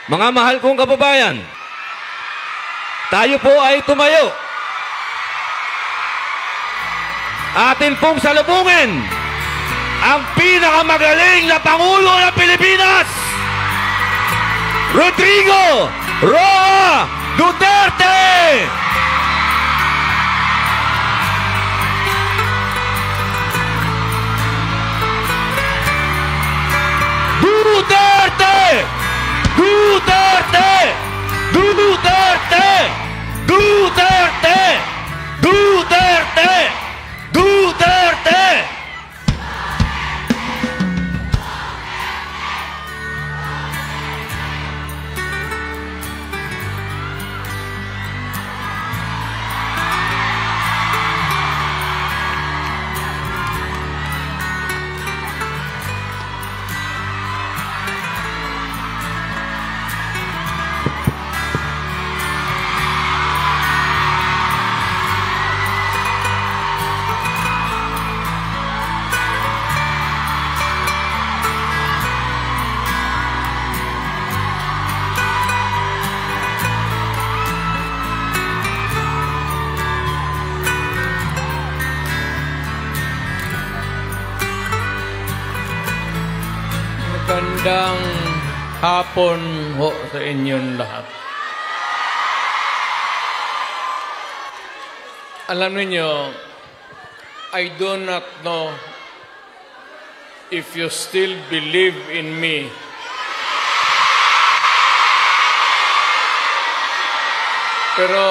Mga mahal kong kababayan, tayo po ay tumayo. Atin pong salubungin ang pinakamagaling na Pangulo ng Pilipinas, Rodrigo Roa Duterte! Duterte! Duterte! Duterte! Duterte! Duterte! Duterte! Magandang hapon ho sa inyong lahat. Alam niyo, I do not know if you still believe in me. Pero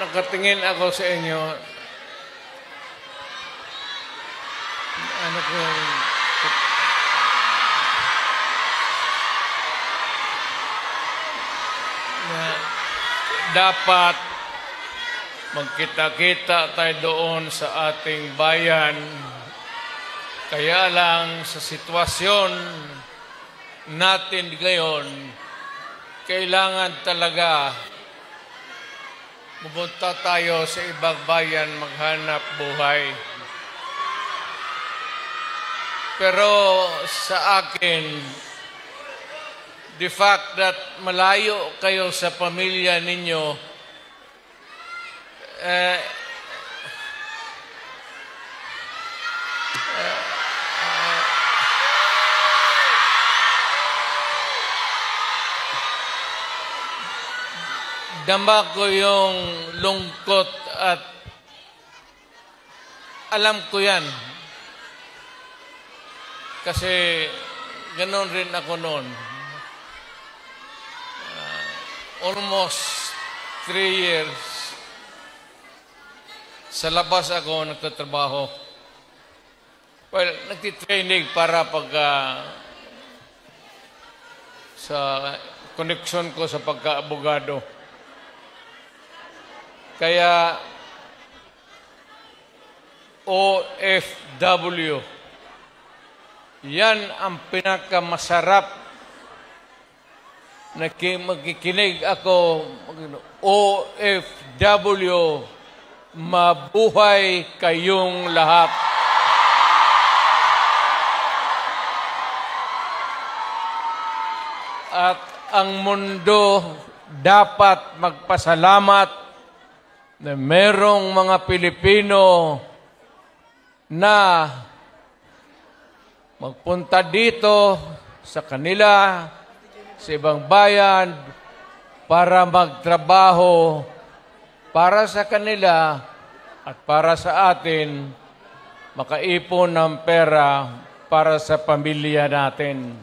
nakatingin ako sa inyo. Ano ko dapat magkita-kita tayo doon sa ating bayan. Kaya lang sa sitwasyon natin ngayon, kailangan talaga pumunta tayo sa ibang bayan maghanap buhay. Pero sa akin, the fact that malayo kayo sa pamilya ninyo, dama ko yung lungkot at alam ko yan. Kasi ganoon rin ako noon. Almost 3 years sa labas ako nagtatrabaho. Well, nagtitraining para sa connection ko sa pagka-abogado. Kaya OFW, yan ang pinakamasarap magkikinig ako. OFW, mabuhay kayong lahat. At ang mundo dapat magpasalamat na merong mga Pilipino na magpunta dito sa kanila, sa ibang bayan, para magtrabaho para sa kanila at para sa atin, makaipon ng pera para sa pamilya natin.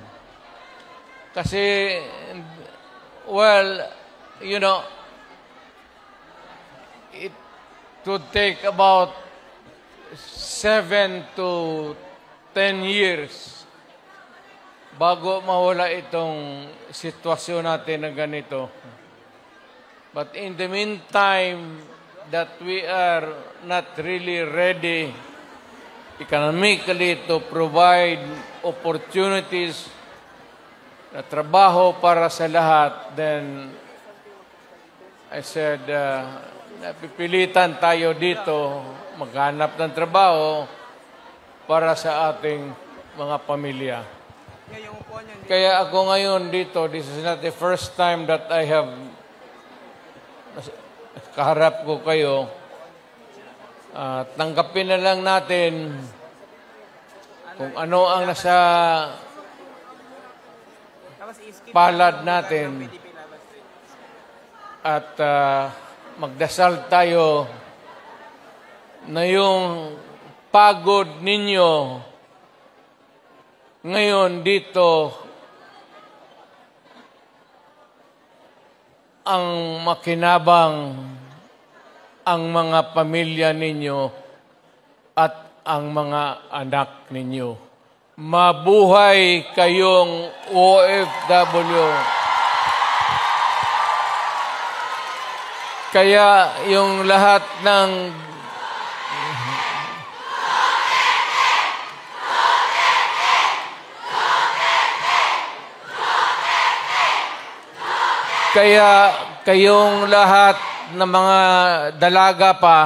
Kasi, well, you know, it would take about 7 to 10 years bago mawala itong sitwasyon natin na ganito. But in the meantime, that we are not really ready economically to provide opportunities na trabaho para sa lahat, then I said, napipilitan tayo dito maghanap ng trabaho para sa ating mga pamilya. Kaya ako ngayon dito, this is not the first time that I have kaharap ko kayo. Tanggapin na lang natin kung ano ang nasa palad natin at magdasal tayo na yung pagod ninyo ngayon dito ang makinabang ang mga pamilya ninyo at ang mga anak ninyo. Mabuhay kayong OFW. Kaya yung lahat ng Kaya kayong lahat ng mga dalaga pa,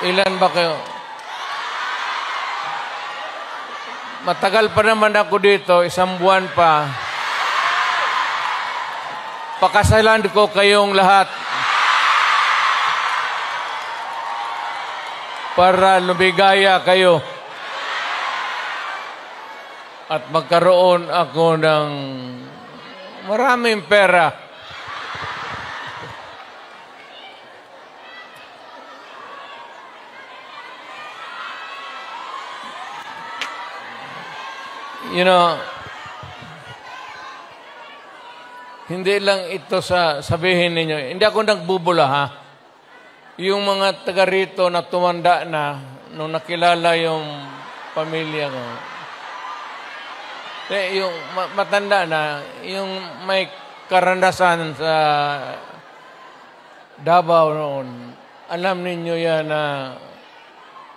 ilan ba kayo? Matagal pa naman ako dito, 1 buwan pa. Pakasalan ko kayong lahat para lumigaya kayo at magkaroon ako ng maraming pera. You know, hindi lang ito sabihin ninyo. Hindi ako nagbubula, ha? Yung mga taga rito na tumanda na nung nakilala yung pamilya ko. Yung matanda na, yung may karanasan sa Davao noon, alam ninyo yan na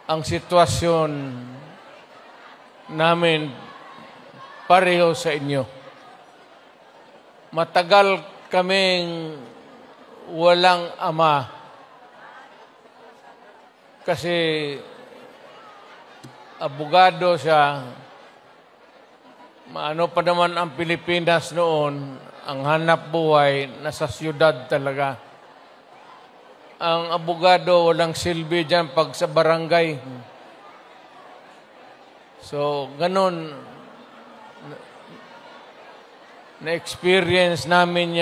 ang sitwasyon namin pareho sa inyo. Matagal kaming walang ama. Kasi abogado siya, maano pa naman ang Pilipinas noon, ang hanap buhay, nasa siyudad talaga. Ang abogado, walang silbi dyan pag sa barangay. So, ganun, na-experience namin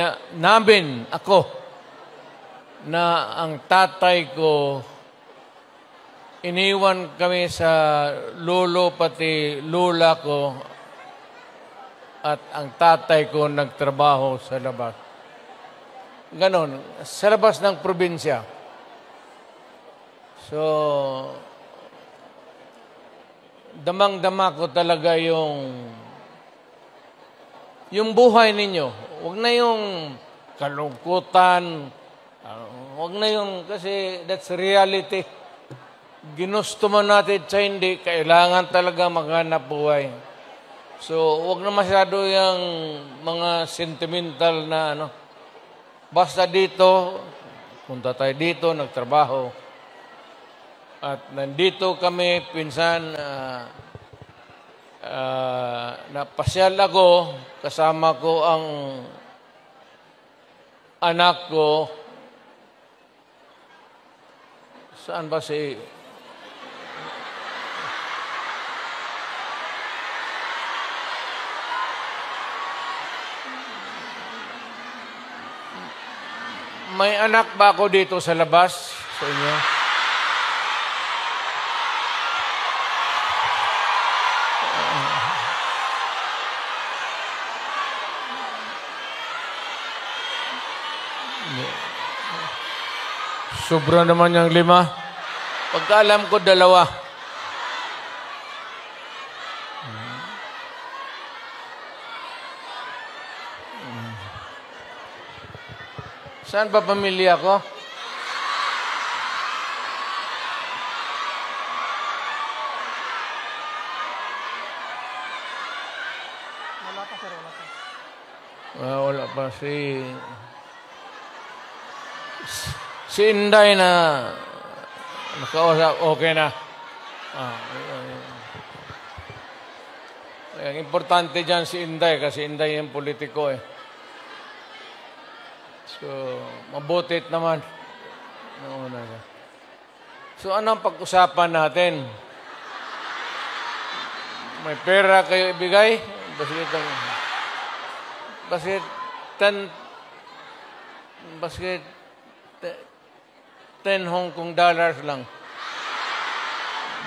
ako, na ang tatay ko, iniwan kami sa lolo pati lula ko at ang tatay ko nagtrabaho sa labas. Ganon, sa labas ng probinsya. So, damang-dama ko talaga yung buhay ninyo. Huwag na yung kalungkutan. Huwag na yung, kasi that's reality. Ginusto man natin sa hindi, kailangan talaga maghanap buhay. So, huwag na masyado yung mga sentimental na ano. Basta dito, punta tayo dito, nagtrabaho. At nandito kami, pinsan, napasyal ako, kasama ko ang anak ko. Saan ba si... May anak ba ako dito sa labas sa inyo? Sobra naman yung 5. Pagkaalam ko 2. Saan ba pamilya ko? Wala pa, sir. Wala pa. Wala pa. Si Inday na nakausap, okay na. Ang importante dyan si Inday kasi Inday yung politiko eh. So, mabutit naman. Nauna na. So, anong pag-usapan natin? May pera kayo ibigay? Basket 10 Hong Kong dollars lang.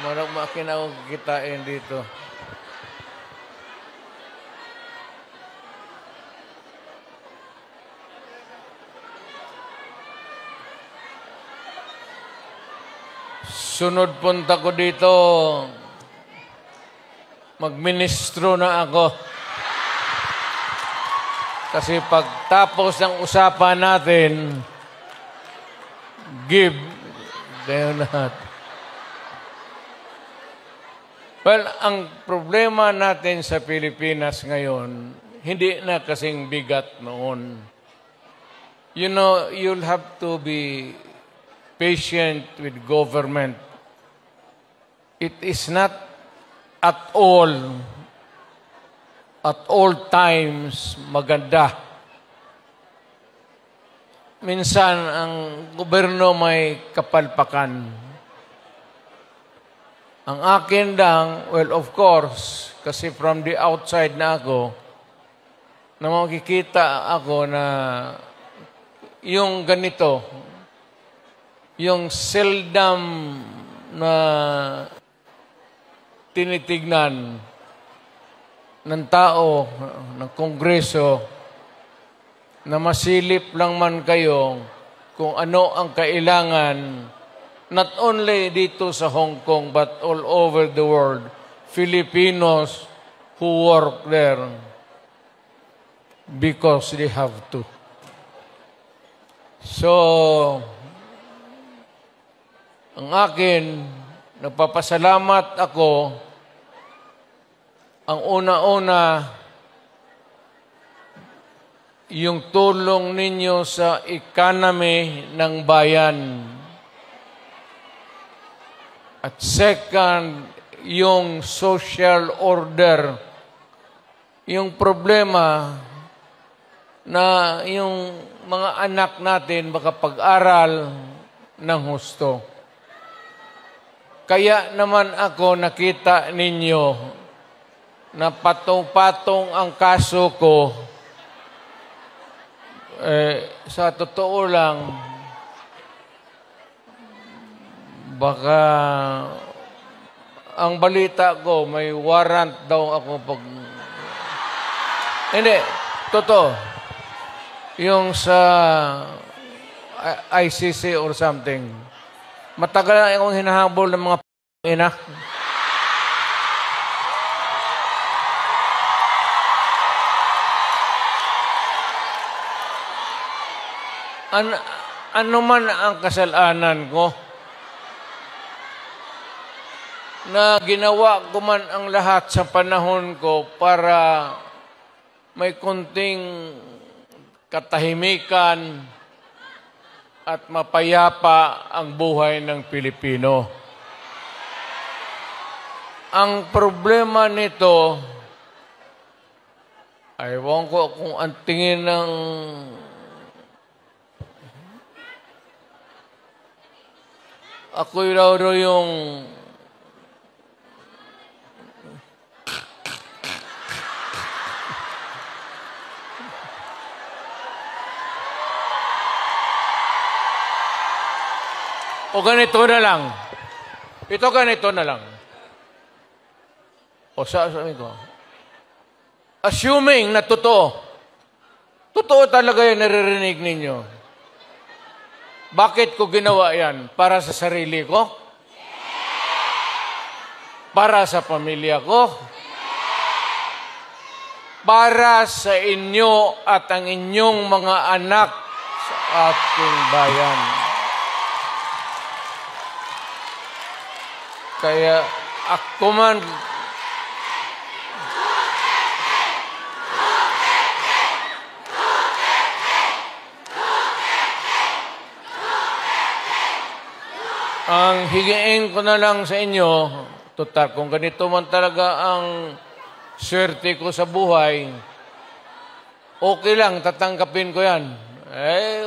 Marang makina kitain dito. Sunod punta ko dito, magministro na ako. Kasi pagtapos ng usapan natin, give, kayo lahat. Well, ang problema natin sa Pilipinas ngayon, hindi na kasing bigat noon. You know, you'll have to be patient with government. It is not at all times maganda. Minsan, ang gobyerno may kapalpakan. Ang akin lang, well, of course, kasi from the outside na ako, na makikita ako na yung ganito, yung seldom na tinitignan ng tao, ng Kongreso, na masilip lang man kayo kung ano ang kailangan, not only dito sa Hong Kong, but all over the world, Filipinos who work there because they have to. So, ang akin, nagpapasalamat ako. Ang una-una, yung tulong ninyo sa economy ng bayan. At second, yung social order. Yung problema na yung mga anak natin makapag-aral ng husto. Kaya naman ako nakita ninyo na patong-patong ang kaso ko. Sa totoo lang, baka ang balita ko, may warrant daw ako pag... Hindi, totoo. Yung sa ICC or something. Matagal na akong hinahabol ng mga ina. Ano man ang kasalanan ko, na ginawa ko man ang lahat sa panahon ko para may kunting katahimikan at mapayapa ang buhay ng Pilipino. Ang problema nito, ewan ko kung ang tingin ng ako'y raw yung o ganito na lang. Ito ganito na lang. O sabi ko, assuming na totoo talaga yung naririnig ninyo. Bakit ko ginawa yan? Para sa sarili ko? Para sa pamilya ko? Para sa inyo at ang inyong mga anak sa ating bayan. Kaya ako man Ang higiin ko na lang sa inyo, total, kung ganito man talaga ang swerte ko sa buhay, okay lang, tatanggapin ko yan.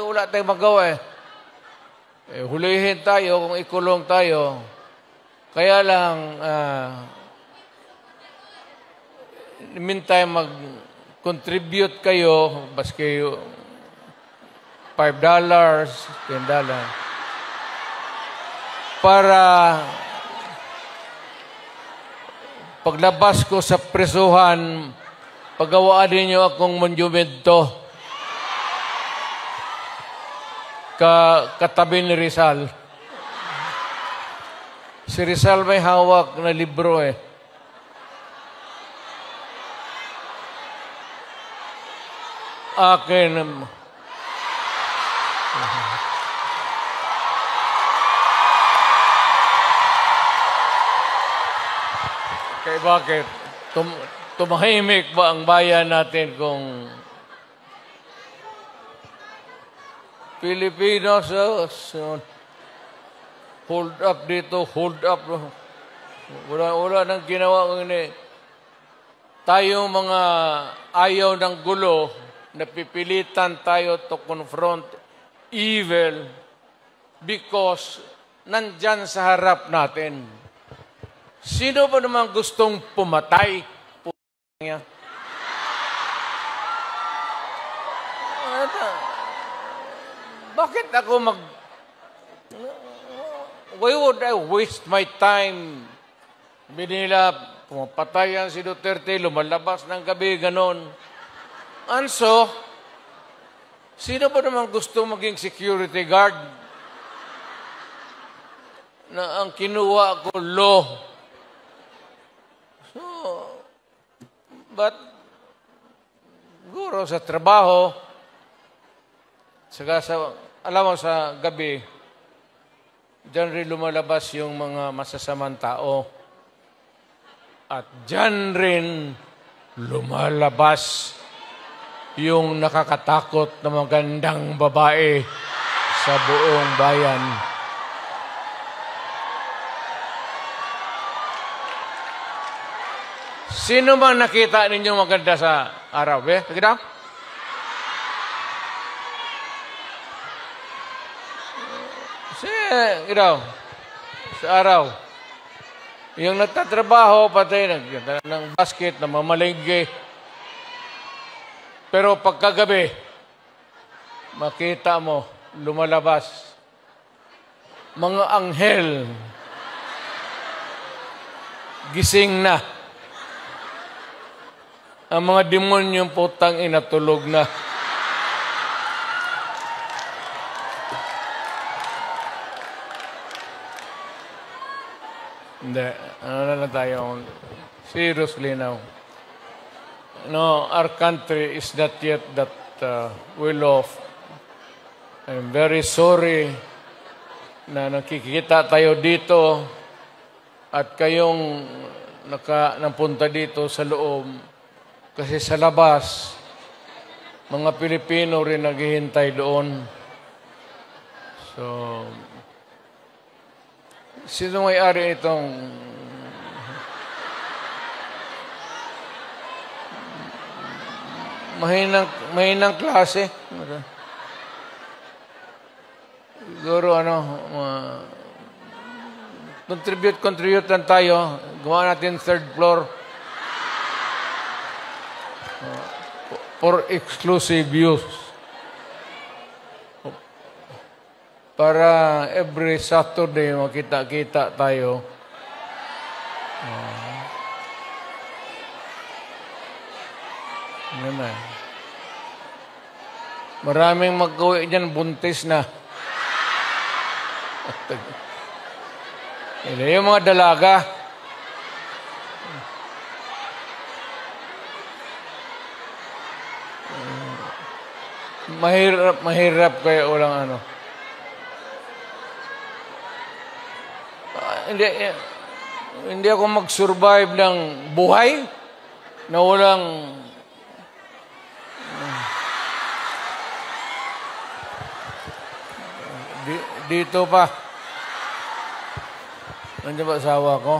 Wala tayong magawa hulihin tayo kung ikulong tayo. Kaya lang, meantime, mag-contribute kayo, baski $5, $10, para paglabas ko sa presuhan, pagawaan ninyo akong monumento katabi ni Rizal. Si Rizal may hawak na libro Akin. Kaya bakit? Tumahimik ba ang bayan natin kung Pilipinos, hold up dito, hold up. Wala nang ginawa ko ini. Tayo mga ayaw ng gulo, napipilitan tayo to confront evil because nandyan sa harap natin. Sino ba naman gustong pumatay? Niya. Bakit ako why would I waste my time? Binila, pumapatay yan si Duterte, lumalabas ng gabi, ganon. Anso, sino ba naman gusto maging security guard? Na ang kinuha ko, law. So, but, siguro sa trabaho, alam mo sa gabi, diyan rin lumalabas yung mga masasamang tao. At diyan rin lumalabas yung nakakatakot na magandang babae sa buong bayan. Sino bang nakita ninyo maganda sa araw? Nakita? Sa araw. Yung nagtatrabaho, patay ng basket, na mamalengke. Pero pagkagabi, makita mo, lumalabas. Mga anghel, gising na. Ang mga demonyong putang inatulog na. Hindi. Ano na lang tayo? Seriously now. No, our country is not yet that well off. I'm very sorry na nakikita tayo dito at kayong napunta dito sa loob kasi sa labas, mga Pilipino rin naghihintay doon. So, sino may-ari itong mahinang klase? Siguro contribute lang tayo. Gawa natin third floor for exclusive use. Para every Saturday makita-kita tayo. Yan na. Maraming mag-uwi dyan, buntis na. Yung mga dalaga. Mahirap kaya walang Hindi ako mag-survive ng buhay na walang dito pa. Nandiyan ba asawa ko?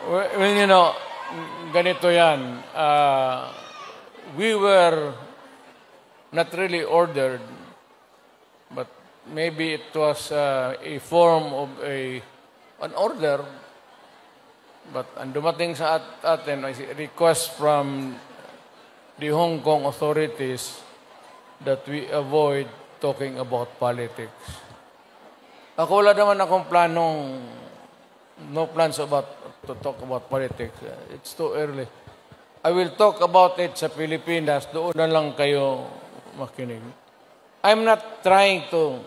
Well, you know, ganito yan. We were not really ordered, but maybe it was a form of an order. But ang dumating sa atin ay request from the Hong Kong authorities that we avoid talking about politics. Ako wala naman akong no plans to talk about politics. It's too early. I will talk about it sa Pilipinas. Doon na lang kayo makinig. I'm not trying to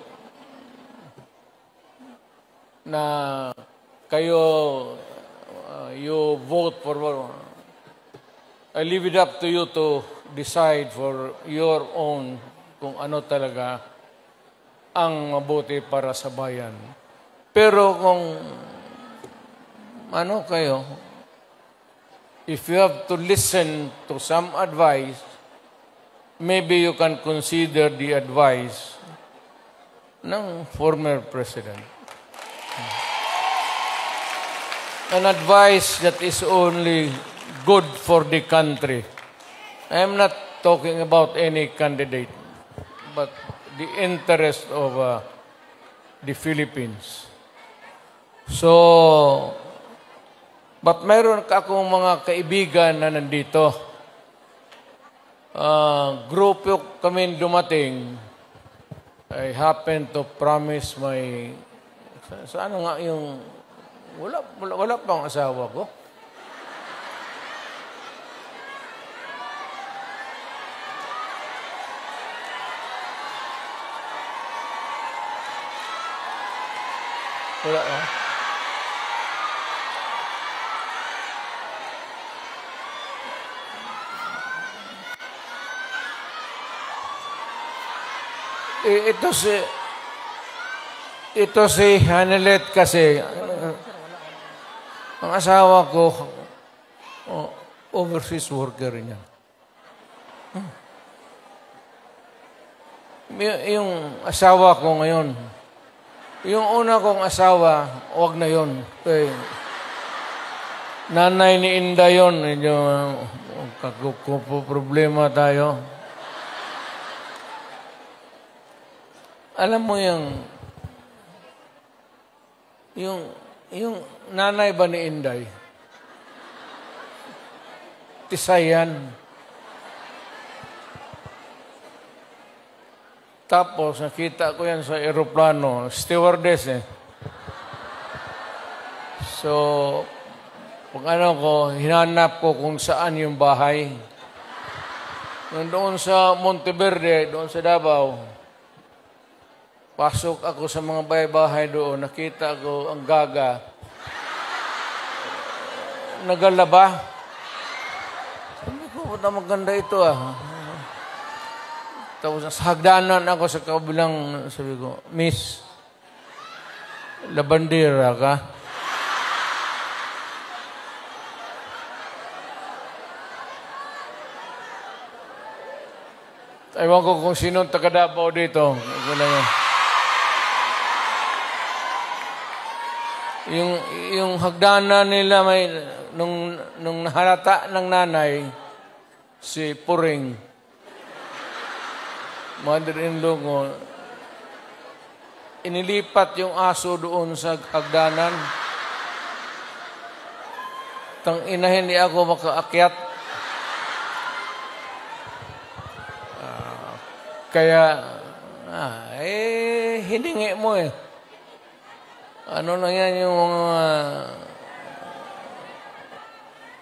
na kayo you vote for I leave it up to you to decide for your own kung ano talaga ang mabuti para sa bayan. Pero kung ano kayo, if you have to listen to some advice, maybe you can consider the advice ng former president. An advice that is only good for the country. I am not talking about any candidate, but the interest of the Philippines. So, but mayroon akong mga kaibigan na nandito. Grupo kami dumating. I happen to promise my... Saan nga yung... Wala pang asawa ko. Wala ah. Ito si Hanelet kasi ang asawa ko overseas worker niya. Yung asawa ko ngayon, yung una kong asawa, wag na yon. Nanay ni Inda yun, medyo problema tayo. Alam mo yung nanay ba ni Inday? Tisayan. Tapos, nakita ko yan sa aeroplano, stewardess eh. So, pag hinanap ko kung saan yung bahay. Doon sa Monteverde, doon sa Davao, pasok ako sa mga bahay-bahay doon, nakita ko ang gaga. Nagalaba. Sabi ko, maganda ito ah. Tapos sa hagdanan ako sa kabilang, sabi ko, Miss, labandera ka? Ewan ko kung sino taga Davao dito. Yung hagdanan nila may nung nahalata ng nanay si Puring, mother-in-law ko, inilipat yung aso doon sa hagdanan. Tang ina, hindi ako makaakyat. Kaya, hiningi mo eh. Ano na yan yung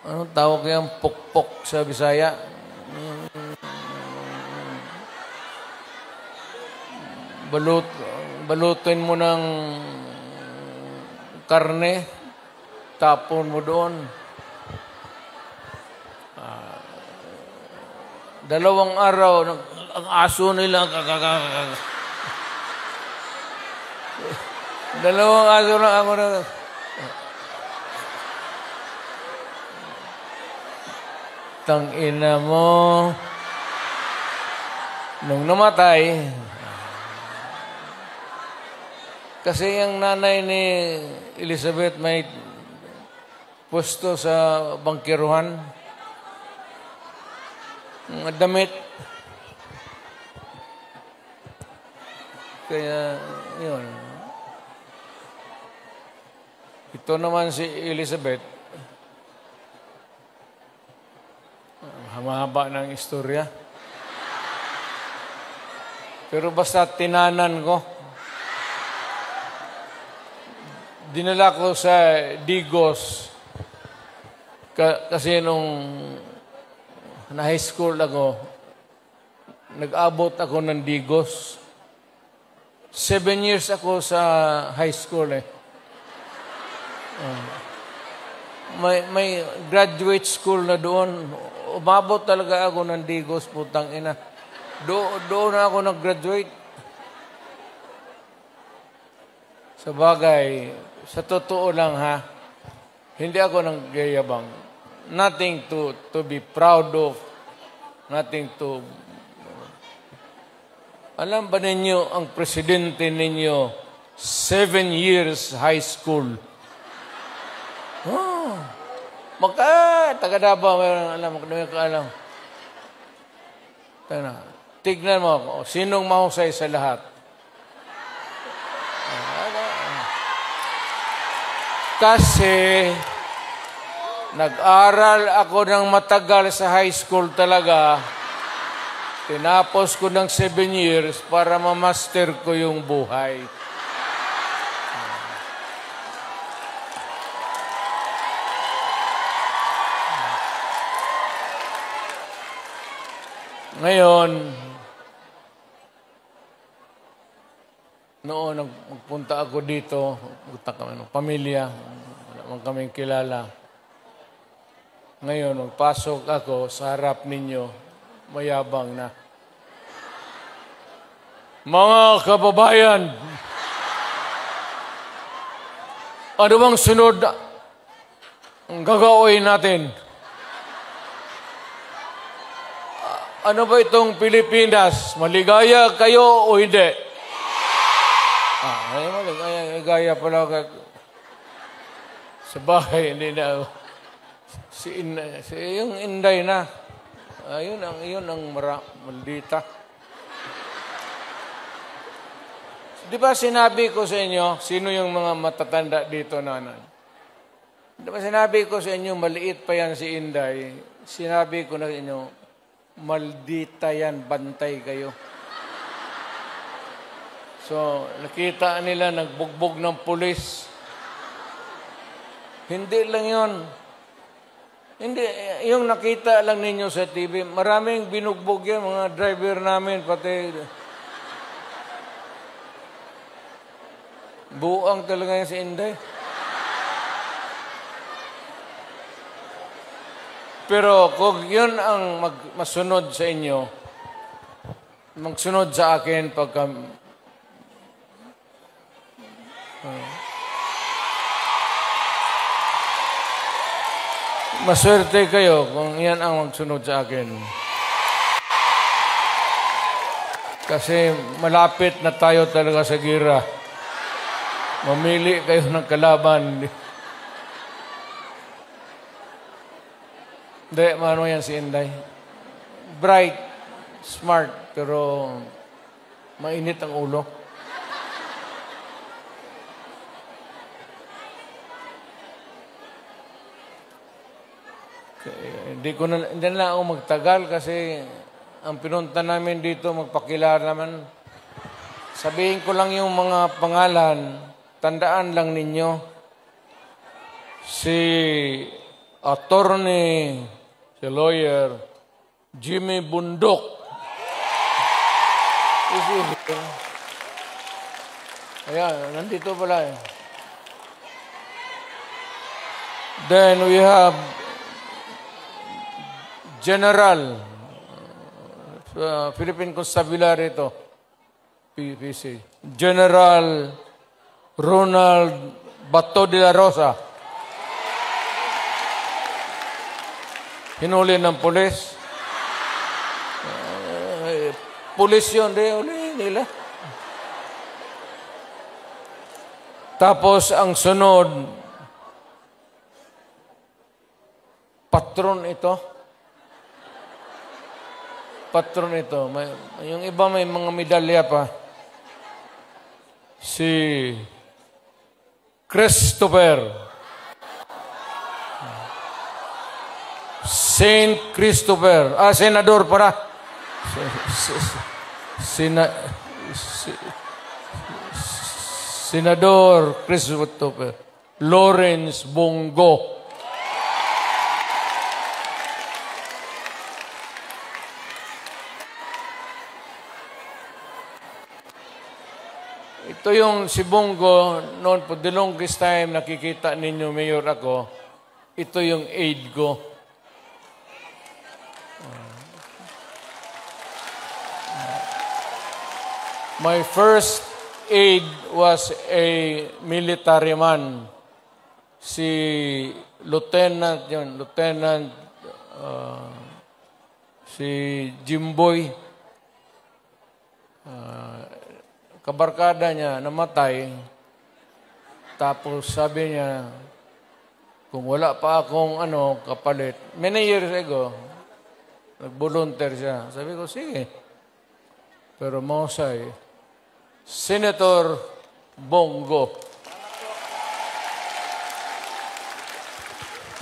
anong tawag yan? Pukpok sa Bisaya. Balutin mo ng karne, tapon mo doon. 2 araw, ang aso nila, 2 araw lang ako na, Tang ina mo. Nung namatay, kasi yung nanay ni Elizabeth may pwesto sa bangkiruhan. Mga damit. Kaya, yun. Ito naman si Elizabeth. Mahaba ng istorya. Pero basta tinanan ko. Dinala ko sa Digos. Kasi nung na high school ako, nag-abot ako ng Digos. 7 years ako sa high school eh. May graduate school na doon. Umabot talaga ako ng Digos, putang ina. Doon na ako nag-graduate. Sa bagay, sa totoo lang ha, hindi ako nanggayabang. Nothing to be proud of. Nothing to... Alam ba ninyo, ang presidente ninyo, 7 years high school. Oh, taga-Davao, may alam. Tignan mo ako, sinong mahusay sa lahat? Kasi, nag-aral ako ng matagal sa high school talaga. Tinapos ko ng 7 years para ma-master ko yung buhay. Ngayon, noon nagpunta ako dito, punta kami ng pamilya, wala man kaming kilala. Ngayon, magpasok ako sa harap ninyo, mayabang na. Mga kababayan, ano bang sunod ang gagawin natin? Ano ba itong Pilipinas? Maligaya kayo o hindi? Maligaya pala ka. Sa bahay, hindi na. Yung Inday na. Yun ang maldita. Di ba sinabi ko sa inyo, sino yung mga matatanda dito nanan? Di ba sinabi ko sa inyo, maliit pa yan si Inday. Sinabi ko na sa inyo, maldita yan, bantay kayo. So, nakita nila, nagbugbog ng pulis. Hindi lang yun. Hindi, yung nakita lang ninyo sa TV, maraming binugbog yan, mga driver namin, pati buang talaga yan si Inday. Pero kung yun ang masunod sa inyo, magsunod sa akin pagka... maswerte kayo kung yan ang magsunod sa akin. Kasi malapit na tayo talaga sa gira. Mamili kayo ng kalaban. Hindi, mano yan si Inday. Bright, smart, pero mainit ang ulo. Hindi na ako magtagal kasi ang pinunta namin dito, magpakilala naman. Sabihin ko lang yung mga pangalan, tandaan lang ninyo. Si attorney, si lawyer, Jimmy Bundok. Ayan, nandito pala eh. Then we have General, Philippine Constabulary ito, PPC. General Ronald Bato de la Rosa. Hinuli ng pulis. Pulis yun, di uli nila. Tapos ang sunod, patron ito. Patron ito. Yung iba may mga medalya pa. Si Christopher. Saint Christopher. Senador para. Senador Christopher Lawrence Bongo. Ito yung si Bongo, noon po, the longest time nakikita ninyo, Mayor, ako, ito yung aide ko. My first aide was a military man. Si Lieutenant, si Jimboy. Kabarkada niya, namatay. Tapos sabi niya, kung wala pa akong kapalit, many years ago, nag-volunteer siya. Sabi ko, sige. Pero mahusay, Senator Bongo.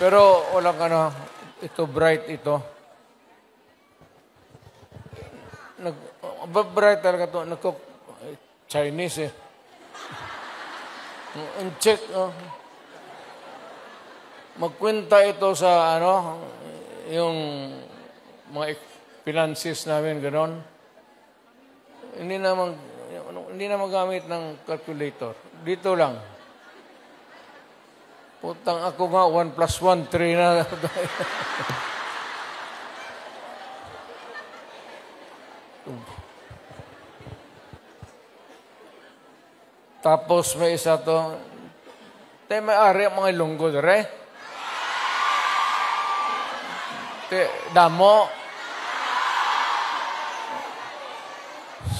Pero walang ito bright ito. Bright talaga ito. Chinese check. Magkwenta ito sa yung mga finances namin, gano'n. Hindi na magamit ng calculator. Dito lang. Putang ako nga, 1 plus 1, 3 na. Tapos may isa to. Te, may-ari ang mga ilunggo, re? Te, damo.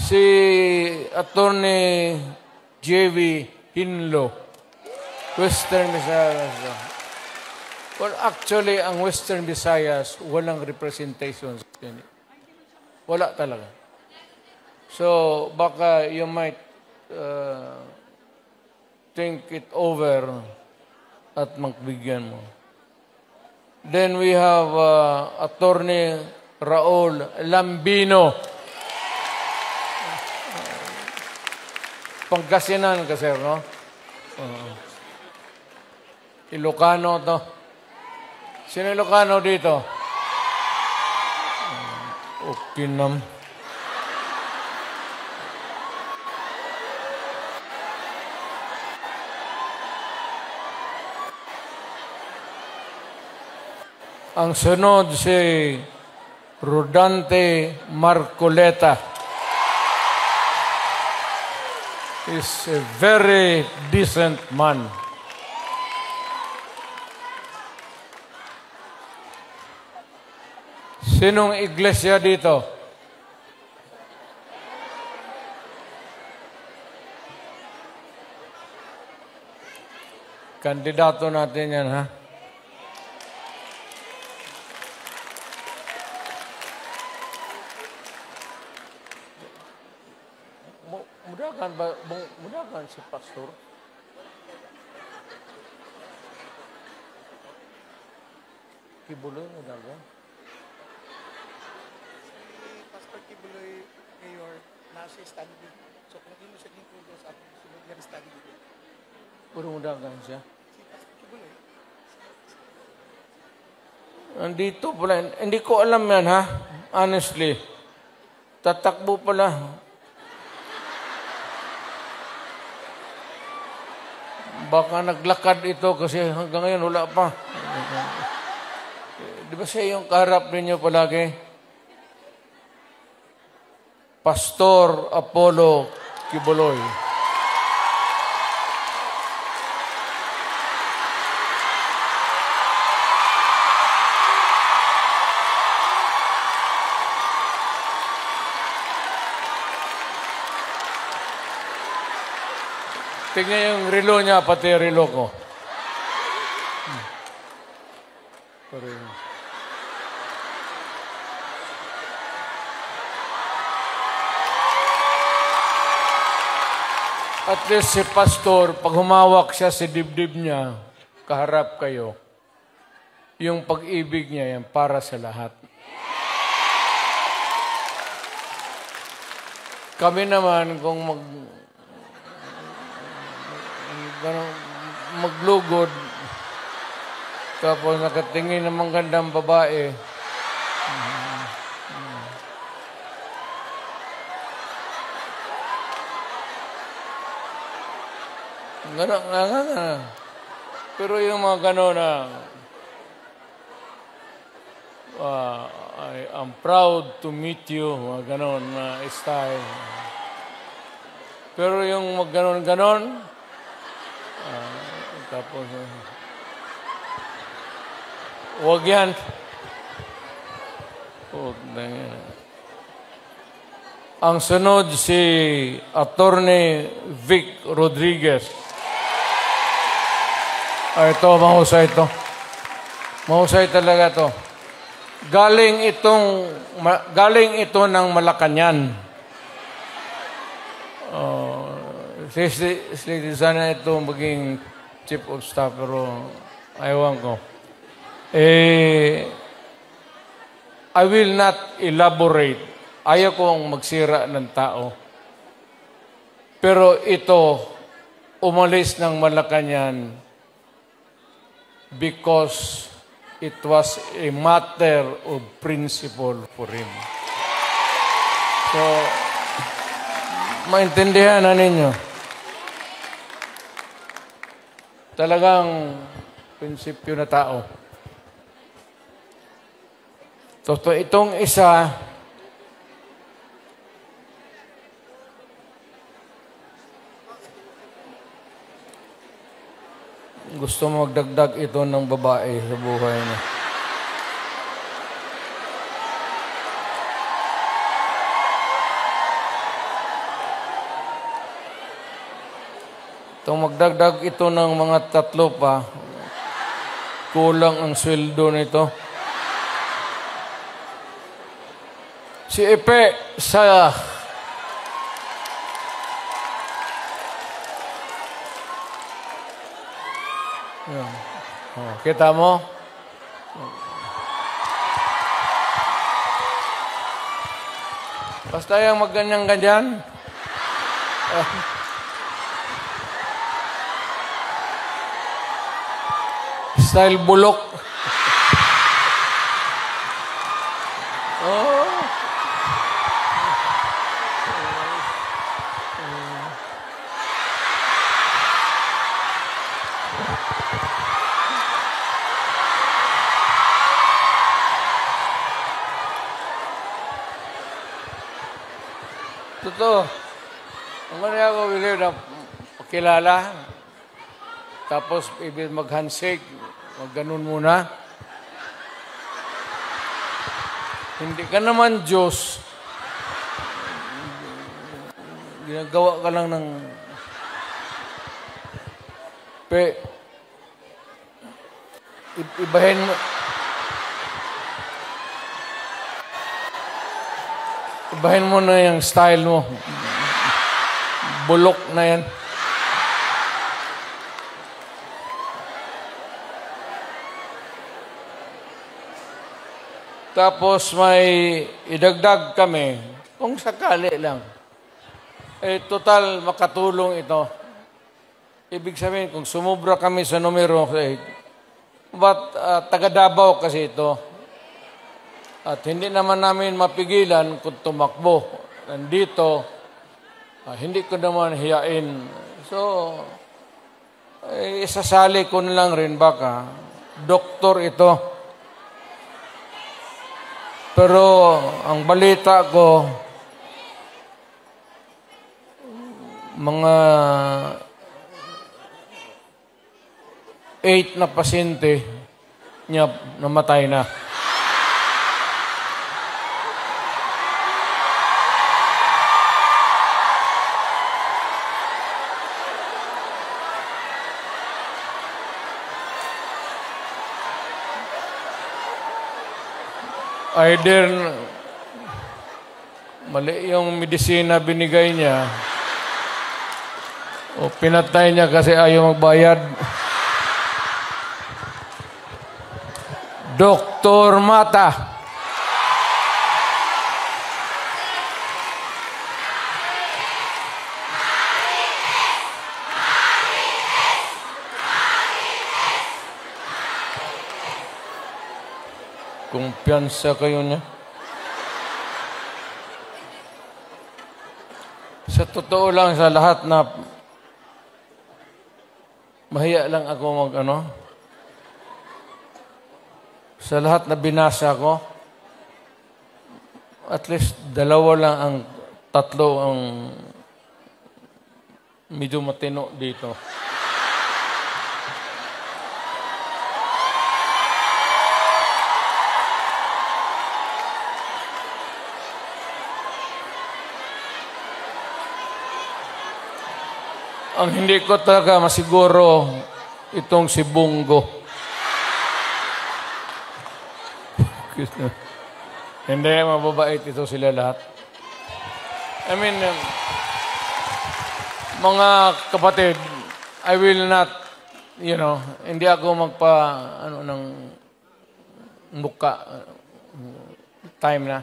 Si Attorney J.V. Hinlo, Western Visayas. Well, actually, ang Western Visayas, walang representation. Wala talaga. So, baka you might think it over at magbigyan mo. Then we have Attorney Raul Lambino. Pangasinan kasi, no? Ilocano to. Sino Ilocano dito? Okay nam. Ang sunod si Rodante Marcoleta. Is a very decent man. Sinong iglesia dito? Kandidato natin yan, ha? Mudahan si Pastor. Kibuloy, mudahan. Si Pastor Kibuloy, Mayor, nasa study dito. So, kung hindi mo siya dito sa ating sunod na study dito. Puro mudahan siya. Si Pastor Kibuloy. Nandito pala. Hindi ko alam yan, ha? Honestly. Tatakbo pala. Baka naglakad ito kasi hanggang ngayon wala pa. Di ba siya yung kaharap ninyo palagi? Pastor Apollo Kibuloy. Tingnan yung relo niya, pati yung relo ko. Pareho. At least si pastor, pag humawak siya sa dibdib niya, kaharap kayo, yung pag-ibig niya yan para sa lahat. Kami naman, kung maglugod, tapos nakatingin ng magandang babae, gano'n. Pero yung mga gano'n na, I'm proud to meet you, mga gano'n na style. Pero yung mga gano'n, tapos, huwag yan. Huwag na yan. Ang sunod si Attorney Vic Rodriguez. Ito, mahusay ito. Mahusay talaga ito. Galing ito ng Malacañang. Sana ito maging chief of staff, pero ayawan ko. I will not elaborate. Ayaw kong magsira ng tao. Pero ito, umalis ng Malacañang because it was a matter of principle for him. So, maintindihan na ninyo. Talagang prinsipyo na tao. So, itong isa, gusto magdagdag ito ng babae sa buhay niya. Magdagdag ito ng mga 3 pa, kulang ang sweldo nito. Si Epe sa kita mo? Basta yung magganyan-ganyan. Style bulok. Totoo. Ang kanya ako believe na pakilala, tapos ibig mag-handshake, mag-ganun muna. Hindi ka naman Diyos. Ginagawa ka lang ng ibahin mo. Ibahin mo na yung style mo. Bulok na yan. Tapos may idagdag kami, kung sakali lang. Total makatulong ito. Ibig sabihin, kung sumubra kami sa numero 8, but taga Davao kasi ito. At hindi naman namin mapigilan kung tumakbo. Nandito, hindi ko naman hiyain. So, isasali ko na lang rin baka. Doktor ito. Pero ang balita ko, mga 8 na pasyente niya namatay na. either mali yung medisina binigay niya o pinatay niya kasi ayaw magbayad. Dr. Mata. Kumpiyansa kayo niya. Sa totoo lang, sa lahat na mahiya lang ako sa lahat na binasa ko, at least tatlo ang medyo matino dito. Ang hindi ko talaga masiguro itong si Bungo. Hindi, mababait ito sila lahat. I mean, mga kapatid, I will not, hindi ako ng muka. Time na.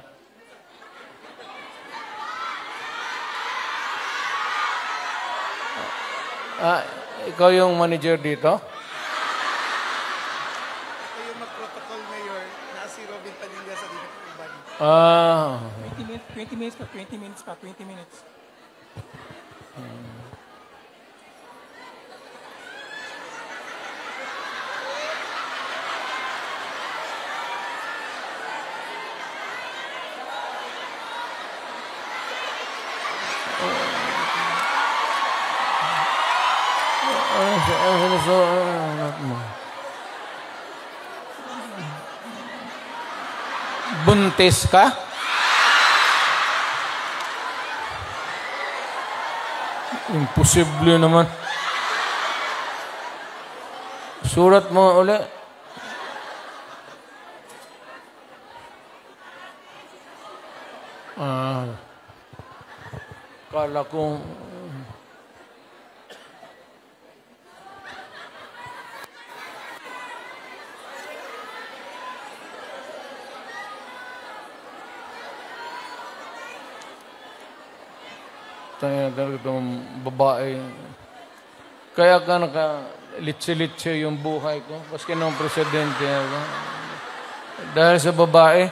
Ikaw yung manager dito? Ito yung mag-protocol, Mayor, na si Robin Padilla sa dito ng body. 20 minutes pa. Buntis ka? Imposible naman. Surat mo ulit. Kala ko talaga itong babae. Kaya ka litsi-litsi yung buhay ko. Paski nung presidente ako. Dahil sa babae.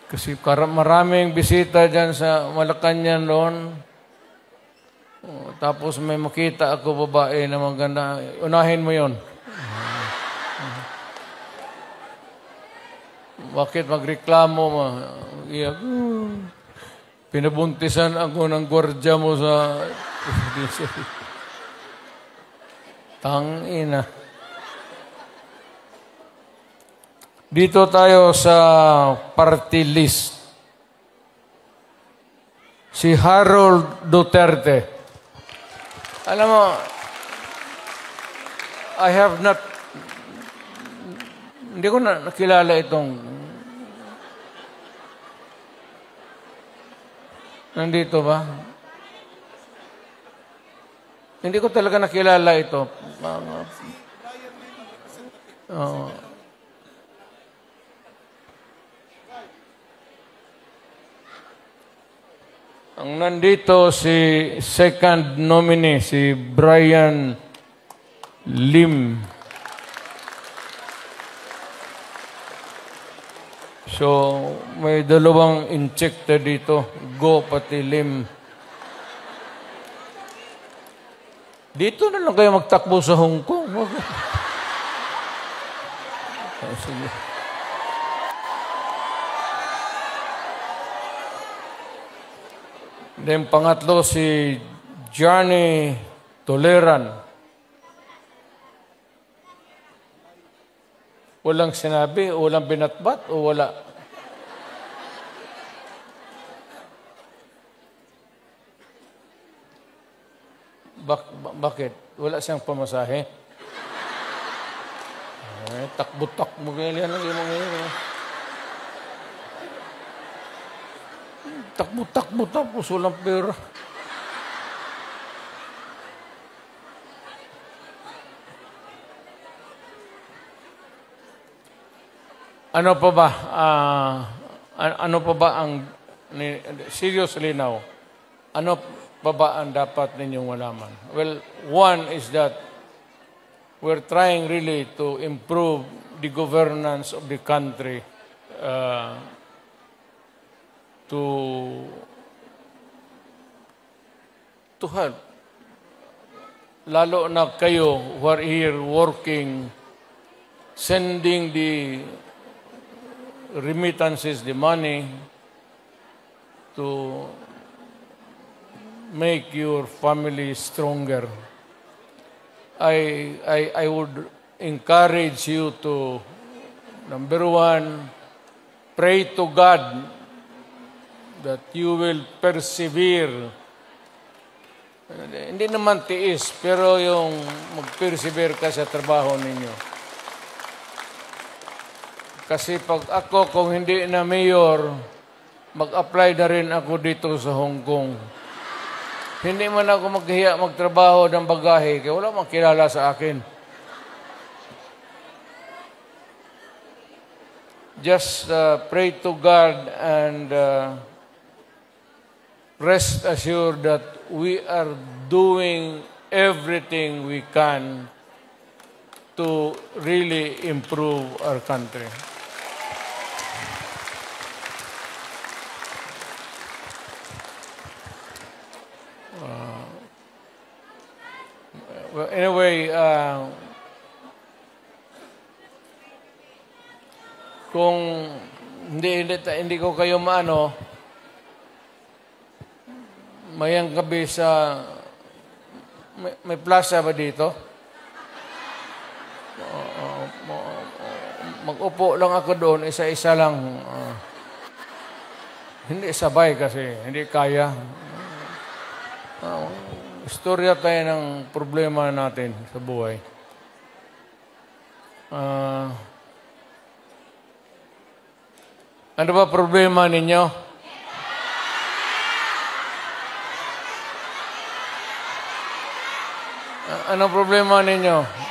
Kasi maraming bisita dyan sa Malacanang noon. Tapos may makita ako babae na maganda. Unahin mo yon. Bakit magreklamo mo? Pinabuntisan ako ng gwardya mo sa... Tangina. Dito tayo sa party list. Si Harold Duterte. Alam mo, hindi ko nakilala itong nandito ba? Hindi ko talaga nakilala ito. Ang nandito si second nominee, si Brian Lim. So, may dalawang injector dito. Go pati Lim. Dito na lang kayo magtakbo sa Hong Kong. Sige. Then pangatlo si Johnny Toleran. Walang sinabi, walang binatbat, o wala? Bakit? Wala siyang pamasahe? Alright. takbo-takbo kaya yan lagi mga ngayon. Takbo-takbo tapos walang pera. Ano pa ba? Ano pa ba ang seriously now? Ano pa ba ang dapat ninyong malaman? Well, one is that we're trying really to improve the governance of the country to help. Lalo na kayo who are here working, sending the remittances, the money, to make your family stronger. I would encourage you to, number one, pray to God that you will persevere. Hindi naman tiis, pero yung mag-persevere ka sa trabaho ninyo. Kasi pag ako, kung hindi na mayor, mag-apply na rin ako dito sa Hong Kong. Hindi man ako maghiya magtrabaho ng bagahe, kaya wala makilala sa akin. Just pray to God and rest assured that we are doing everything we can to really improve our country. Well, anyway, kung hindi ko kayo maano, mayang gabi sa may plaza ba dito? Mag-upo lang ako doon, isa-isa lang. Hindi sabay kasi, hindi kaya. Istorya tayo ng problema natin sa buhay. Ano ba problema ninyo? Ano problema ninyo?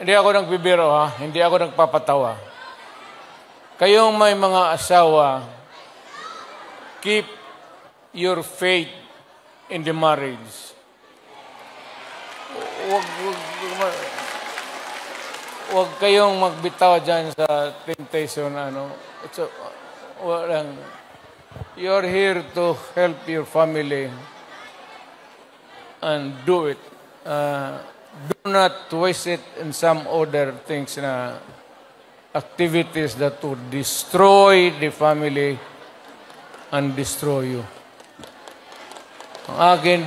Hindi ako nagbibiro ha, hindi ako nagpapatawa. Kayong may mga asawa, keep your faith in the marriage. Huwag kayong magbitaw dyan sa temptation. You're here to help your family and do it. Do not waste it in some other things na activities that would destroy the family and destroy you. Ang akin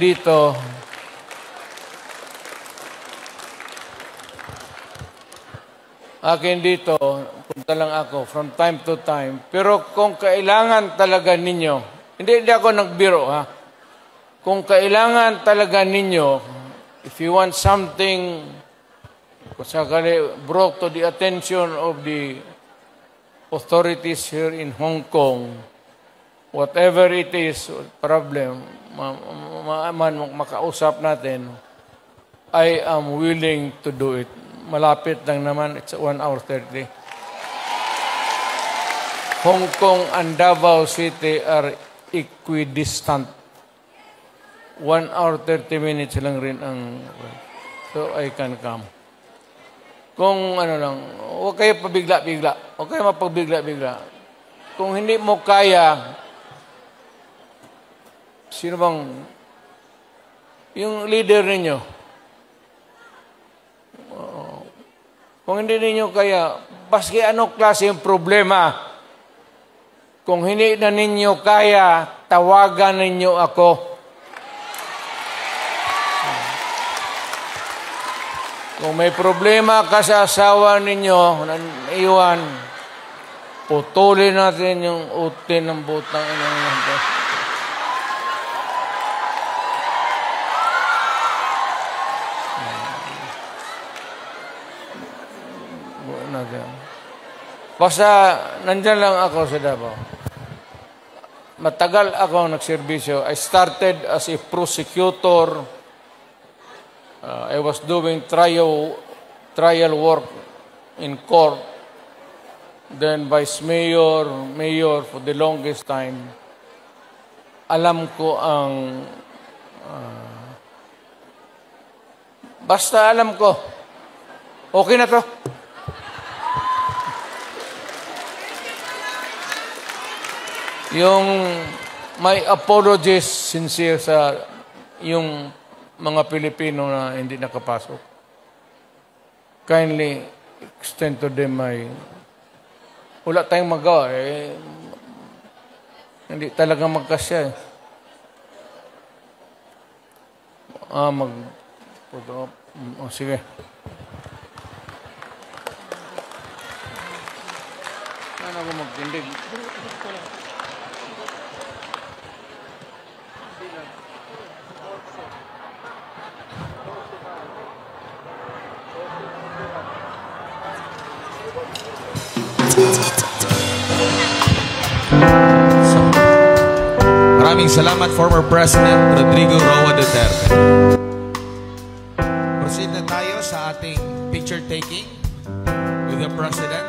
dito, punta lang ako from time to time. Pero kung kailangan talaga ninyo, hindi ako nagbiro ha. Kung kailangan talaga ninyo, if you want something brought to the attention of the authorities here in Hong Kong, whatever it is, problem, makausap natin, I am willing to do it. Malapit lang naman, it's 1 hour 30. Hong Kong and Davao City are equidistant. 1 hour 30 minutes lang rin ang... So, I can come. Kung huwag kayo pabigla-bigla. Huwag kayo mapabigla-bigla. Kung hindi mo kaya, sino bang... Yung leader ninyo. Kung hindi ninyo kaya, baski anong klase yung problema. Kung hindi na ninyo kaya, tawagan ninyo ako. Kung may problema ka sa asawa ninyo, iwan, putulin natin yung utin ng butang inang ito. Basta, nandyan lang ako sa Davao. Matagal ako nagserbisyo. I started as a prosecutor. I was doing trial work in court. Then vice mayor, mayor for the longest time. Alam ko ang... basta alam ko. Okay na to. Yung may apologies sincere sa yung mga Pilipino na hindi nakapasok. Kindly extend to them my... Wala tayong magawa eh. Hindi talaga magkasya eh. Sige. Ano ako magtindig? Maraming salamat, former President Rodrigo Roa Duterte. Proceed na tayo sa ating picture taking with the President.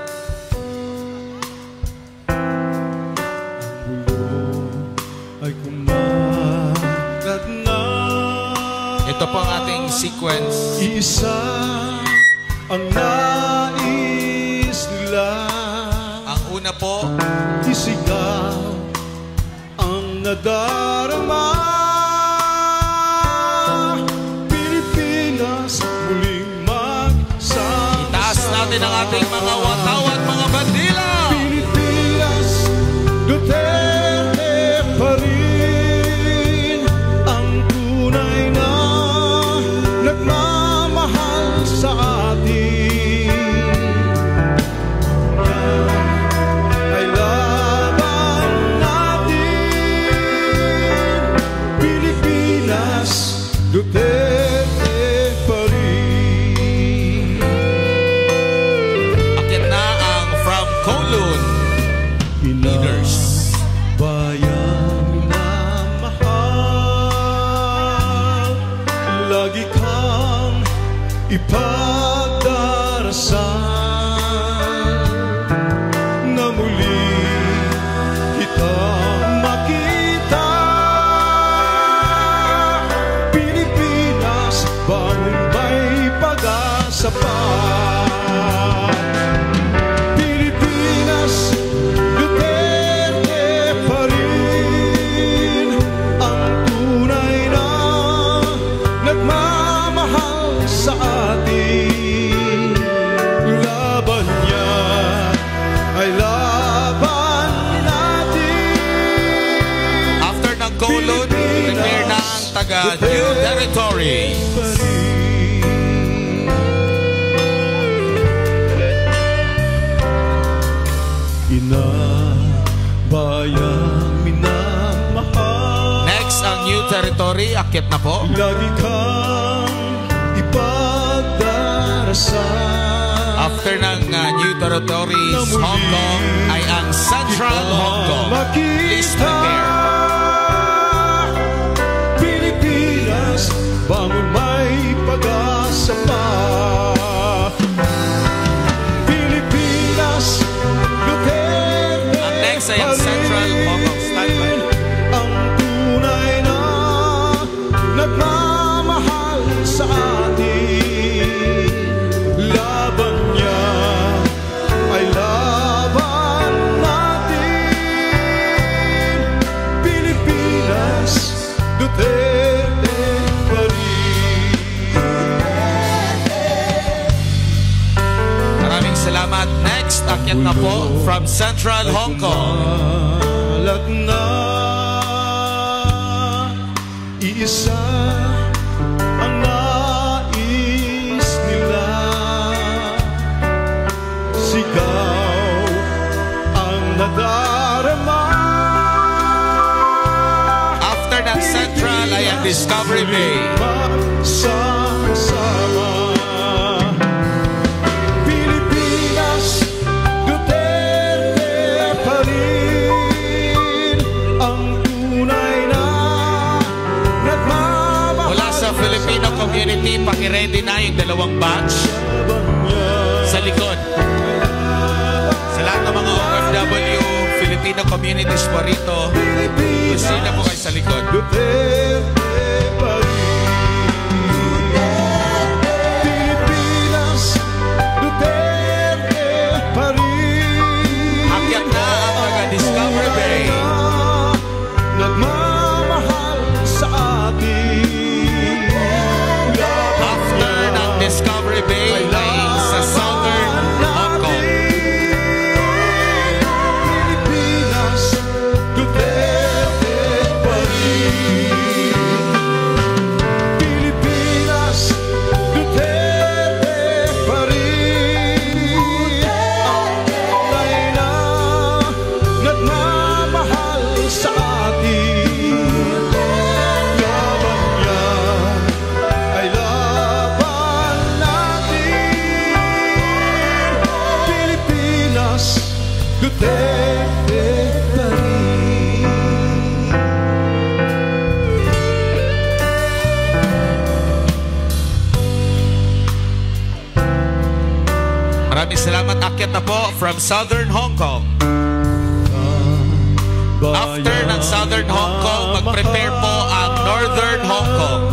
Ay kumagat na. Ito po ang ating sequence. Isa ang nais nila. Ang una po, isigaw ang nadarama. Pilipinas muling magsama. itaas natin ang ating mga wataw at mga bandila. Pilipinas, Duterte pa rin ang tunay na nagmamahal sa atin. Yan ay laban natin. Pilipinas, Duterte pa rin. Akin na ang From Kowloon Leaders. Bayang minamahal, lagi kang ipagdarasal na muli kitang makita. Pilipinas, bangon may pag-asa pa. Pilipinas, Duterte pa rin ang tunay na nagmamahal sa atin. Laban niya ay laban natin. After ng Kowloon, prepare na ang taga New Territory. Pa rin. Ina, bayang minamahal, Next, ang New Territory. Akit na po. lagi kang ipagdarasal. After ng New Territories, Hong Kong ay ang Central Hong Kong. Please prepare. Pilipinas, bangon may pag-asa pa. Pilipinas, Duterte Ang next ay ang Central Hong Kong. Standby. ang tunay na nagmamahal sa atin. Laban niya ay laban natin. Pilipinas, Duterte pa rin. Maraming salamat. Next, akit na po from Central Hong Kong. Alat na iisa ang nais nila. ng Discovery Bay. Magsama-sama. Pilipinas, Duterte pa rin ang tunay na nagmamahal. Mula sa Filipino community, pakiready na yung dalawang batch sa likod. Sa lahat ng mga OFW, Filipino communities po rito, gusto na po kayo sa likod. Duterte pa rin. Pilipinas, Duterte pa rin. Akyat na ang mga Discovery Bay. Nagmamahal sa atin. After ng Discovery Bay ay sa Southern Hong Kong. Pilipinas, Duterte pa rin. Pilipinas, Duterte pa rin. Ang tunay na nagmamahal sa atin. Laban niya ay laban natin. Pilipinas, Duterte pa rin. Maraming salamat. Akyat na po from Southern Hong Kong. After ng Southern Hong Kong, mag-prepare po ang Northern Hong Kong.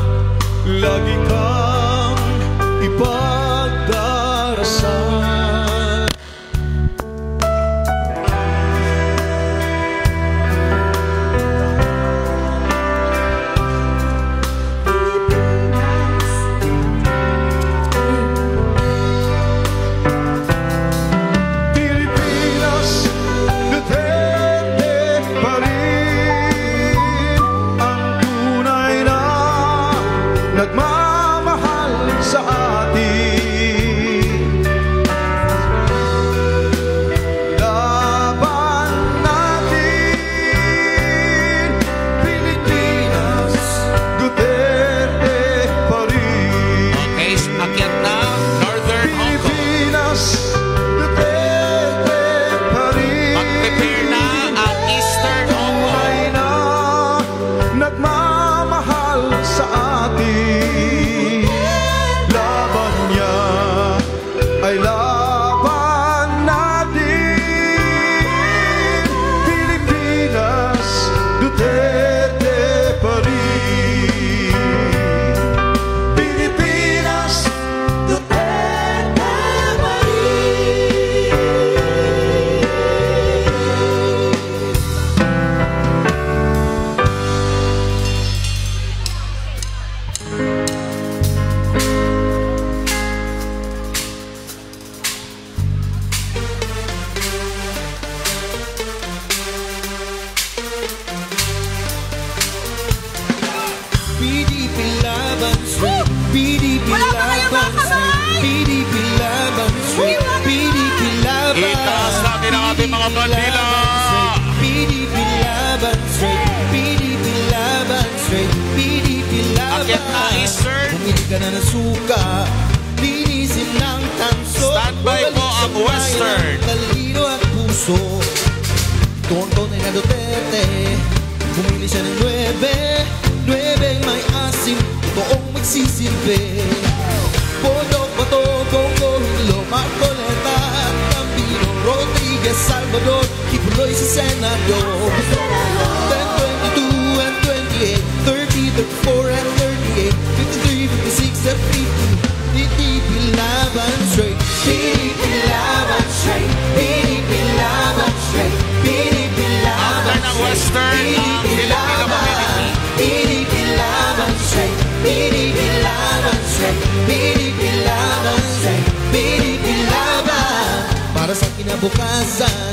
Lagi kang ipagdarasal. Pilipinas, Duterte pa rin. Ang tunay na nagmamahal sa atin. Laban natin. Pilipinas, Duterte pa rin. Okay, akyat na Northern Hong Kong. Pilipinas, Duterte pa rin. Mag-prepare na ang Eastern Hong Kong. Tunay na nagmamahal sa atin. Laban niya ay laban natin. Pilipinas, Duterte pa rin. Pilipinas, Duterte pa rin. PDP laban straight, PDP laban straight, PDP laban straight, PDP laban. Itaas natin ang ating mga bandila. PDP laban straight, PDP laban straight, PDP laban. Akyat na Eastern. Bumili ka na ng suka, linisin ng tanso. Standby po ang Western. Talino at puso, tonton na Duterte. Bumili siya ng 9 may asim, toong magsisilbi. Bodo, Bato, Bongo, Hilo, Marcoleta at Tambino, Rodriguez, Salvador, Kibuloy sa Senado. 10, 22 and 28, 30, 34 and 38, 53, 56 and 50. PDP laban straight, PDP laban straight, PDP laban straight, PDP laban After ng Western, ang Filipino community. PDP laban straight, PDP laban straight, PDP laban straight, PDP laban. Para sa kinabukasan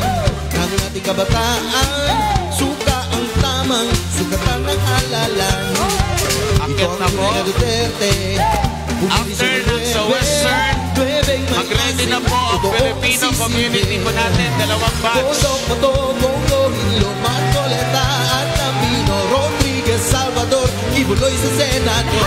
ng ating kabataan, suka ang tamang sukatan ng halalan. Akyat na po. Duterte, After ng sa Western, mag-ready na po ang Filipino community po natin, dalawang batch. Bodo, Bato, Bongo, Hilo, Marcoleta at Tambino, Rodriguez, Salvador. Salvador, Kibuloy sa Senado. 10,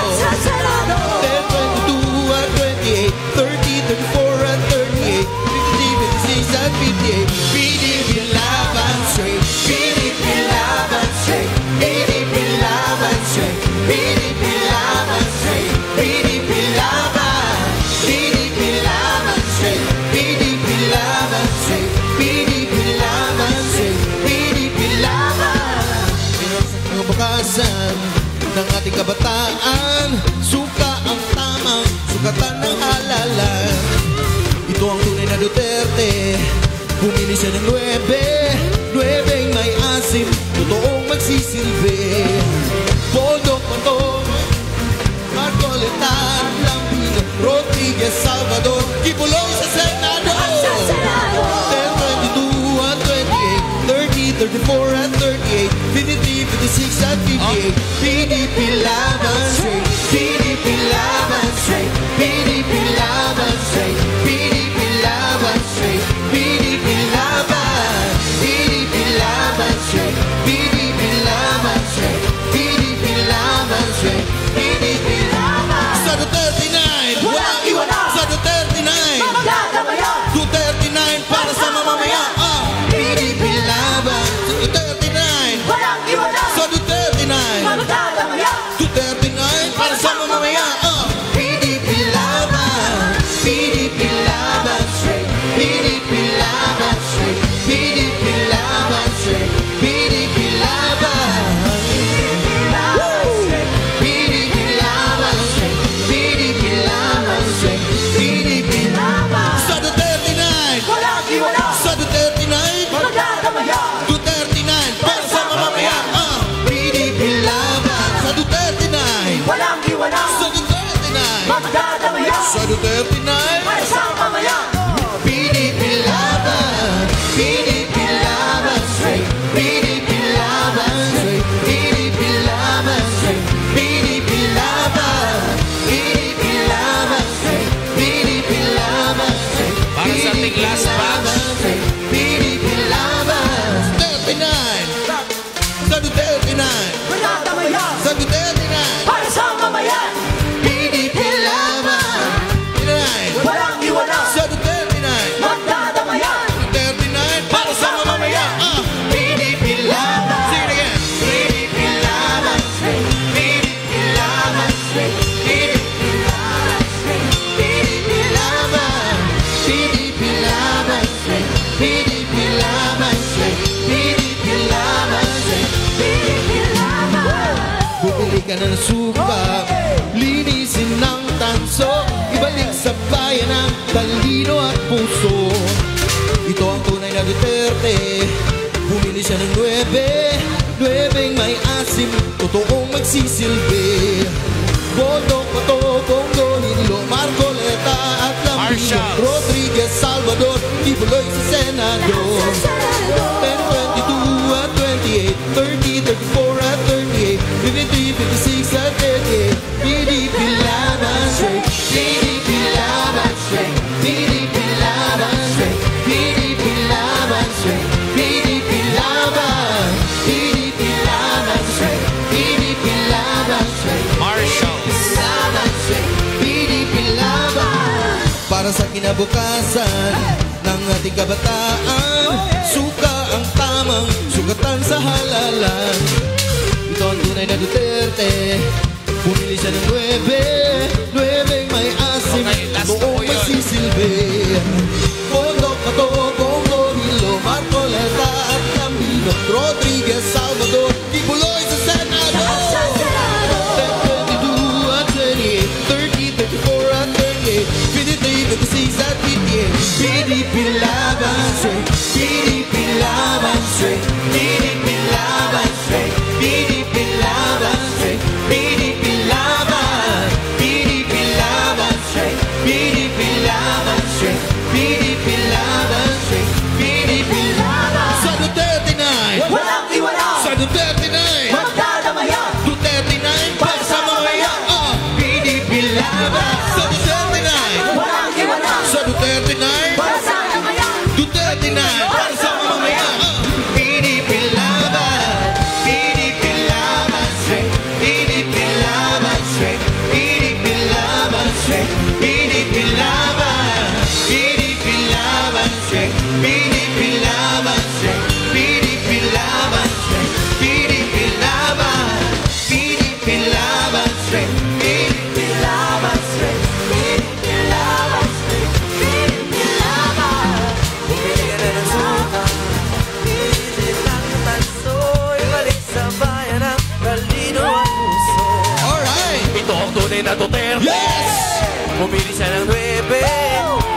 22 at 28, 30, 34 at 38, 50, 56 at 58. PDP laban straight, PDP laban straight, PDP laban straight, PDP laban straight, PDP laban, PDP laban straight, PDP laban straight, PDP laban straight, PDP laban. Sa kabukasan ng ating kabataan, suka ang tamang sukatan ng halalan. Ito ang tunay na Duterte, pumili siya ng 9 may asim, totoong magsisilbi. Boldog Matong, Marcoleta, Lambino, Rodriguez, Salvador, Kibuloy sa Senado. 10, 22 at 28, 30, 34 at 38, 53, 56 at 58. PDP laban straight, PDP laban straight, PDP laban straight, PDP laban straight, PDP laban, PDP laban straight, PDP laban straight, PDP laban straight, PDP laban. Sa Duterte 9, walang iwanan. Sa Duterte 9, mamagdadamayan. Duterte 9 para sa mamamayan. PDP laban. Sa Duterte 9, walang iwanan. Sa Duterte 9, mamagdadamayan. Duterte 9 para sa mamamayan. PDP laban. PDP laban straight, PDP laban straight, PDP laban straight, PDP laban. PDP laban straight, PDP laban straight, PDP laban. Sa Duterte 9, walang iwanan. Sa Duterte 9, magdadamayan. Duterte 9 para sa mamamayan. PDP laban. Sa Duterte 9, walang iwanan. Sa Duterte 9, magdadamayan. Sa Duterte 9, para sa mamamayan. PDP laban. PDP laban straight, PDP laban straight, PDP laban straight, PDP laban, PDP laban straight, PDP laban straight. Para sa ating last batch. PDP laban. Duterte 9. Sa Duterte 9. Magdadamayan. Sa Duterte 9. Para sa mamayan. PDP laban. 9. Walang iwanan. Sa Duterte 9. Magdadamayan. Duterte 9 para sa mamamayan. PDP laban. Sing it again. PDP laban straight, PDP laban straight, PDP laban straight, PDP laban, PDP laban straight, PDP laban straight, PDP laban straight, PDP laban. Bumili ka na ng suka, linisin ng tanso, ibalik sa bayan ang talino at puso. Ito ang tunay na Duterte, bumili siya ng 9 may asim, totoong magsisilbi. Boto, Pato, Bongo, Hinlo, Marcoleta at Lambino, Marshall. Rodriguez, Salvador, Kibuloy sa Senado. 10, 22 at 28, 30, 34 at 38, 53, 56 at 38. PDP laban straight, PDP laban straight, PDP laban straight, PDP laban straight, PDP laban, PDP laban straight, PDP laban straight, Marshalls. laban straight, PDP laban. Para sa kinabukasan ng ating kabataan, suka ang tamang sukatan sa halalan. Ito ang tunay na Duterte, pumili siya ng 9 may asim, Okay, last na po totoong yun. magsisilbi. Boto, Pato, Bongo, Hilo, Marcoleta at Lambino, Rodriguez, Salvador, Kibuloy sa Senado. 10, 22 at 28, 30, 34 at 38, 53, 56 at 58. PDP laban straight, PDP laban straight, PDP laban straight, PDP laban straight, PDP laban, PDP laban straight, PDP laban straight, PDP laban straight, PDP laban. Sa Duterte 9, Walang PDP laban, PDP laban, PDP laban, PDP laban, PDP laban, PDP laban, PDP laban, PDP laban, PDP laban, PDP laban, PDP laban. Bumili ka na ng suka, pinili lang ang tanso'y balik sa bayan ng talino at puso. Alright! Ito ang tunay na Duterte. Yes! Bumili siya ng 9